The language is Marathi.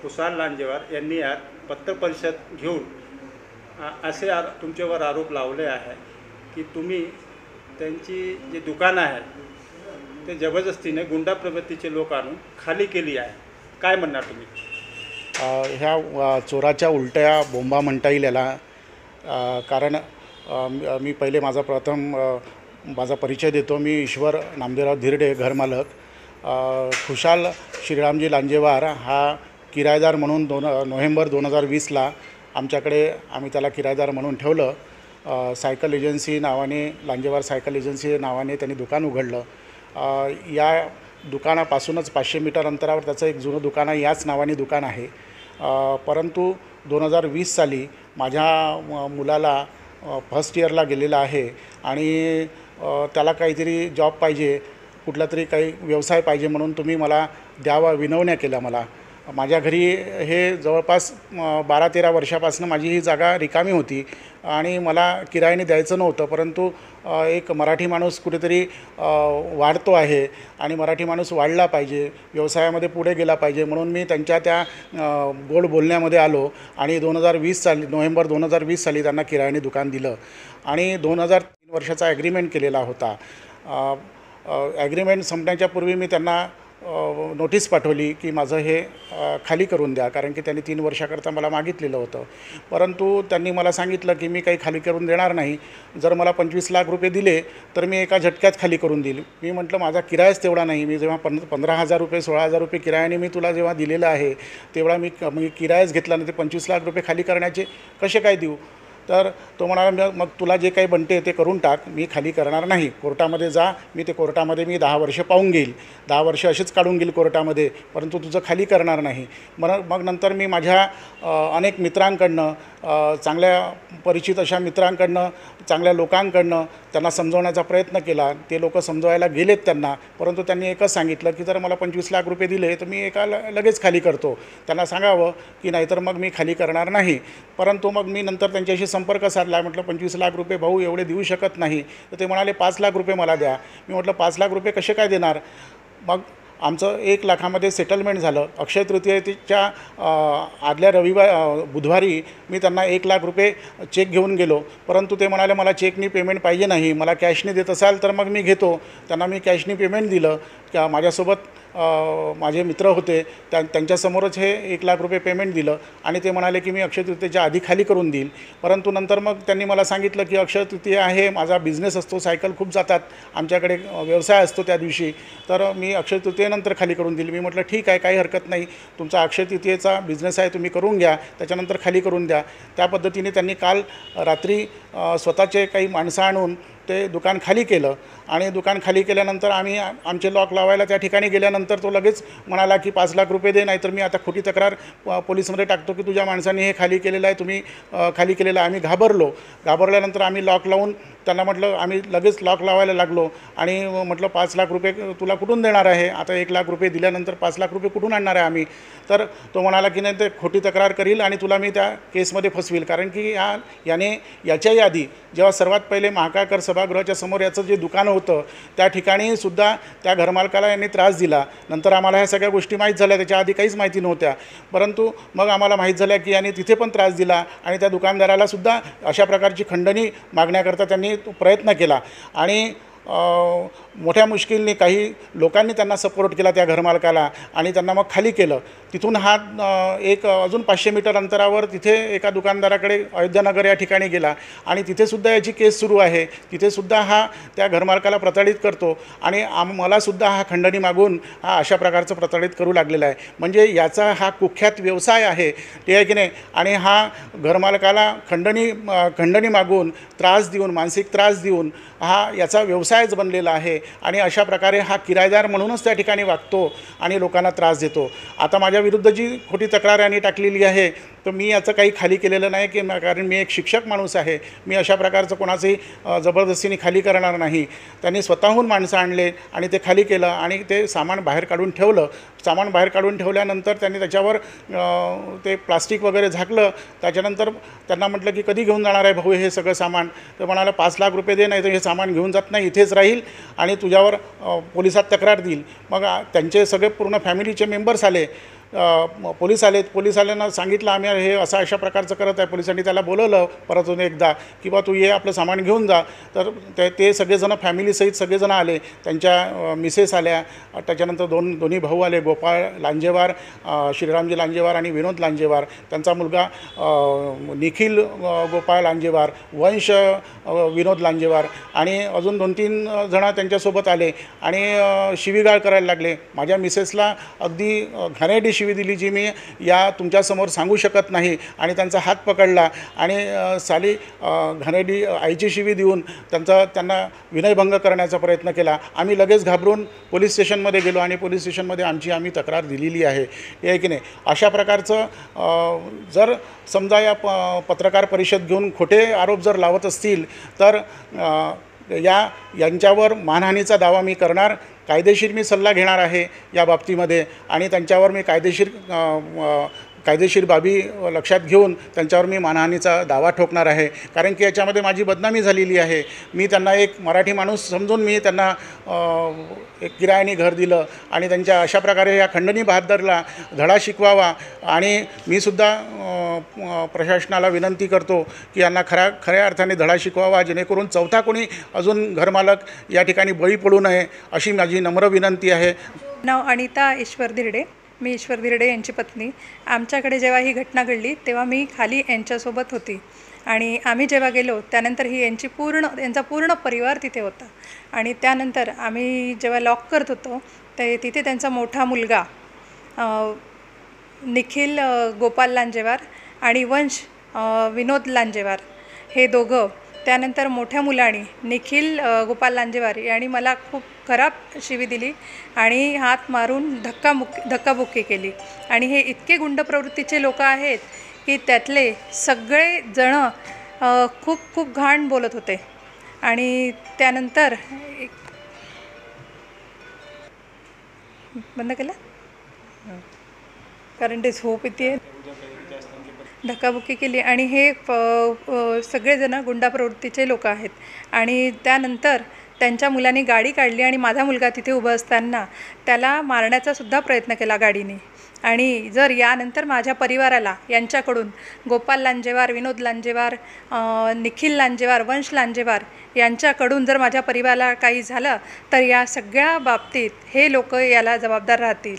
खुशाल लांजेवार यांनी आज पत्रपरिषद घेऊन असे तुमच्यावर आरोप लावले आहे की तुम्ही त्यांची जी दुकानं आहेत ते जबरदस्तीने गुंडा प्रवृत्तीचे लोक आणून खाली केली आहे. काय म्हणणार तुम्ही? ह्या चोराच्या उलट्या बोंबा म्हणता येईल याला. कारण मी पहिले माझा परिचय देतो. मी ईश्वर नामदेवराव धिरडे, घरमालक. खुशाल श्रीरामजी लांजेवार हा किरायेदार म्हणून नोव्हेंबर 2020ला आम्ही त्याला किरायेदार म्हणून ठेवलं. सायकल एजन्सी नावाने, लांजेवार सायकल एजन्सी नावाने त्यांनी दुकान उघडलं. या दुकानापासूनच 500 मीटर अंतरावर त्याचं एक जुनं दुकान आहे, याच नावाने दुकान आहे. परंतु 2020 साली माझ्या मुलाला फर्स्ट इयरला गेलेला आहे आणि त्याला काहीतरी जॉब पाहिजे, कुठला तरी काही व्यवसाय पाहिजे म्हणून तुम्ही मला द्यावा विनवण्या केल्या. माझ्या घरी हे जवळपास 12-13 वर्षापासून माझी ही जागा रिकामी होती आणि मला किरायाने द्यायचं नव्हतं. परंतु एक मराठी माणूस कुठेतरी वाढतो आहे आणि मराठी माणूस वाढला पाहिजे, व्यवसायामध्ये पुढे गेला पाहिजे म्हणून मी त्यांच्या त्या गोड बोलण्यामध्ये आलो आणि नोव्हेंबर 2020 साली त्यांना किरायाने दुकान दिलं आणि 2003 वर्षाचा ॲग्रीमेंट केलेला होता. ॲग्रीमेंट संपण्याच्या पूर्वी मी त्यांना नोटीस पाठवली की माझं हे खाली करून द्या, कारण की त्यांनी 3 वर्षाकरता मला मागितलेलं होतं. परंतु त्यांनी मला सांगितलं की मी काही खाली करून देणार नाही. जर मला 25 लाख रुपये दिले तर मी एका झटक्यात खाली करून देईल. मी म्हटलं माझा किरायाच तेवढा नाही. मी जेव्हा 15,000 रुपये 16,000 रुपये किरायाने मी तुला जेव्हा दिलेलं आहे तेवढा मी किरायाच घेतला नाही, ते 25 लाख रुपये खाली करण्याचे कसे काय देऊ? तर तो म्हणाला मग तुला जे काही बनते ते करून टाक, मी खाली करणार नाही. कोर्टामध्ये जा, मी 10 वर्ष पाहून घेईल, 10 वर्ष असेच काढून घेईल कोर्टामध्ये, परंतु तुझं खाली करणार नाही. मग नंतर मी माझ्या अनेक मित्रांकडनं, चांगल्या परिचित अशा मित्रांकडनं, चांगल्या लोकांकडनं त्यांना समजवण्याचा प्रयत्न केला. ते लोक समजवायला गेलेत त्यांना, परंतु त्यांनी एकच सांगितलं की जर मला 25 लाख रुपये दिले तर मी लगेच खाली करतो. त्यांना सांगावं की नाहीतर मग मी खाली करणार नाही. परंतु मग मी नंतर त्यांच्याशी संपर्क साधला. म्हटलं 25 लाख रुपये भाऊ एवढे देऊ शकत नाही. तर ते म्हणाले 5 लाख रुपये मला द्या. मी म्हटलं 5 लाख रुपये कसे काय देणार? मग आमचं 1 लाखामध्ये सेटलमेंट झालं. अक्षय तृतीयेच्या बुधवारी मी त्यांना 1 लाख रुपये चेक घेऊन गेलो. परंतु ते म्हणाले मला चेकनी पेमेंट पाहिजे नाही, मला कॅशने देत असाल तर मग मी घेतो. त्यांना मी कॅशनी पेमेंट दिलं. माझ्यासोबत माझे मित्र होते, त्यांच्यासमोरच हे 1 लाख रुपये पेमेंट दिलं आणि ते म्हणाले की मी अक्षय तृतीयेच्या आधी खाली करून देईल. परंतु नंतर मग त्यांनी मला सांगितलं की अक्षय तृतीया आहे, माझा बिझनेस असतो, सायकल खूप जातात, आमच्याकडे व्यवसाय असतो त्या दिवशी, तर मी अक्षय तृतीयेनंतर खाली करून देईल. मी म्हटलं ठीक आहे, काही हरकत नाही, तुमचा अक्षय तृतीयेचा बिझनेस आहे, तुम्ही करून घ्या, त्याच्यानंतर खाली करून द्या. त्या पद्धतीने त्यांनी काल रात्री स्वतःचे काही माणसं आणून ते दुकान खाली केलं आणि दुकान खाली केल्यानंतर आम्ही आमचे लॉक लावायला त्या ठिकाणी गेल्यानंतर तो लगेच म्हणाला की 5 लाख रुपये दे, नाहीतर मी आता खोटी तक्रार पोलिसमध्ये टाकतो की तुझ्या माणसांनी हे खाली केलेलं आहे, तुम्ही खाली केलेलं आहे. आम्ही घाबरल्यानंतर आम्ही लॉक लावून त्यांना म्हटलं, आम्ही लगेच लॉक लावायला लागलो आणि म्हटलं 5 लाख रुपये तुला कुठून देणार आहे? आता 1 लाख रुपये दिल्यानंतर 5 लाख रुपये कुठून आणणार आहे आम्ही? तर तो म्हणाला की नाही, ते खोटी तक्रार करील आणि तुला मी त्या केसमध्ये फसवील. कारण की याच्याही आधी जेव्हा सर्वात पहिले महाकाळकर सभागृहाच्या समोर याचं जे दुकान होतं त्या ठिकाणी सुद्धा त्या घरमालकाला यांनी त्रास दिला. नंतर आम्हाला ह्या सगळ्या गोष्टी माहीत झाल्या, त्याच्या आधी काहीच माहिती नव्हत्या. परंतु मग आम्हाला माहीत झालं की यांनी तिथे पण त्रास दिला आणि त्या दुकानदाराला सुद्धा अशा प्रकारची खंडणी मागण्याकरता त्यांनी प्रयत्न केला आणि मोठ्या मुश्किलने काही लोकांनी त्यांना सपोर्ट केला त्या घरमालकाला आणि त्यांना मग खाली केलं. तिथून हा अजून 500 मीटर अंतरावर तिथे एका दुकानदाराकडे अयोध्यानगर या ठिकाणी गेला आणि तिथेसुद्धा याची केस सुरू आहे. तिथेसुद्धा हा त्या घरमालकाला प्रताडित करतो आणि मलासुद्धा हा खंडणी मागून हा अशा प्रकारचं प्रताडित करू लागलेला आहे. म्हणजे याचा हा कुख्यात व्यवसाय आहे, ते आहे की नाही. आणि हा घरमालकाला खंडणी मागून त्रास देऊन, मानसिक त्रास देऊन हा याचा व्यवसायच बनलेला आहे आणि अशा प्रकारे हा किरायेदार म्हणूनच त्या ठिकाणी वागतो आणि लोकांना त्रास देतो. आता माझ्या विरुद्ध जी खोटी तक्रार यांनी टाकलेली आहे तर मी याचं काही खाली केलेलं नाही, की कारण मी एक शिक्षक माणूस आहे. मी अशा प्रकारचं कोणाचंही जबरदस्तीने खाली करणार नाही. त्यांनी स्वतःहून माणसं आणले आणि ते खाली केलं आणि ते सामान बाहेर काढून ठेवलं. सामान बाहेर काढून ठेवल्यानंतर त्यांनी त्याच्यावर ते प्लास्टिक वगैरे झाकलं. त्याच्यानंतर त्यांना म्हटलं की कधी घेऊन जाणार आहे भाऊ हे सगळं सामान? तर म्हणाला 5 लाख रुपये दे, नाही तर हे सामान घेऊन जात नाही, इथेच राहील आणि तुझ्यावर पोलिसात तक्रार देईल. मग त्यांचे सगळे पूर्ण फॅमिलीचे मेंबर्स आले. पोलीस आलेत. पोलीस आल्यांना सांगितलं आम्ही हे अशा प्रकारचं करत आहे. पोलिसांनी त्याला बोलवलं परतून एकदा की बा तू ये आपलं सामान घेऊन जा. तर ते सगळेजणं फॅमिलीसहित सगळेजणं आले. त्यांच्या मिसेस आल्या, त्याच्यानंतर दोन्ही भाऊ आले, गोपाळ लांजेवार, श्रीरामजी लांजेवार आणि विनोद लांजेवार, त्यांचा मुलगा निखिल गोपाळ लांजेवार, वंश विनोद लांजेवार आणि अजून 2-3 जणं त्यांच्यासोबत आले आणि शिवीगाळ करायला लागले. माझ्या मिसेसला अगदी घाणेरडी शिवी दिली जी मी या तुमच्यासमोर सांगू शकत नाही आणि त्यांचा हात पकडला आणि साली घाणेरडी आईची शिवी देऊन त्यांना विनयभंग करण्याचा प्रयत्न केला. आम्ही लगेच घाबरून पोलीस स्टेशनमध्ये गेलो आणि पोलीस स्टेशनमध्ये आम्ही तक्रार दिलेली आहे. हे आहे की नाही. अशा प्रकारचं जर समजा या पत्रकार परिषद घेऊन खोटे आरोप जर लावत असतील तर यांच्यावर मानहानीचा दावा मी करणार. कायदेशीर मी सल्ला घेणार आहे या बाबतीमध्ये आणि त्यांच्यावर मी कायदेशीर बाबी लक्षात घेऊन त्यांच्यावर मी मानहानीचा दावा ठोकणार आहे. कारण की याच्यामध्ये माझी बदनामी झालेली आहे. मी त्यांना एक मराठी माणूस समजून मी त्यांना एक किरायाने घर दिलं आणि त्यांच्या अशा प्रकारे या खंडणी बहादरला धडा शिकवावा. आणि मी सुद्धा प्रशासनाला विनंती करतो की यांना खऱ्या अर्थाने धडा शिकवावा, जेणेकरून चौथा कोणी अजून घरमालक या ठिकाणी बळी पडू नये अशी माझी नम्र विनंती आहे. नाव अनिता ईश्वर धिरडे. मी ईश्वर धिरडे यांची पत्नी. आमच्याकडे जेव्हा ही घटना घडली तेव्हा मी खाली यांच्यासोबत होती आणि आम्ही जेव्हा गेलो त्यानंतर यांचा पूर्ण परिवार तिथे होता. आणि त्यानंतर आम्ही जेव्हा लॉक करत होतो तिथे त्यांचा मोठा मुलगा निखिल गोपाल लांजेवार आणि वंश विनोद लांजेवार हे दोघं, त्यानंतर मोठ्या मुलाने निखिल गोपाल लांजेवार यांनी मला खूप खराब शिवी दिली आणि हात मारून धक्काबुक्की केली. आणि हे इतके गुंड प्रवृत्तीचे लोक आहेत की त्यातले सगळे जणं खूप घाण बोलत होते. आणि त्यानंतर बंद केलं कारण ते झोप येते. धक्काबुक्की केली आणि हे सगळेजणं गुंडा प्रवृत्तीचे लोक आहेत. आणि त्यानंतर त्यांच्या मुलांनी गाडी काढली आणि माझा मुलगा तिथे उभा असताना त्याला मारण्याचा सुद्धा प्रयत्न केला गाडीने. आणि जर यानंतर माझ्या परिवाराला यांच्याकडून गोपाल लांजेवार, विनोद लांजेवार, निखिल लांजेवार, वंश लांजेवार यांच्याकडून जर माझ्या परिवाराला काही झालं तर या सगळ्या बाबतीत हे लोक याला जबाबदार राहतील.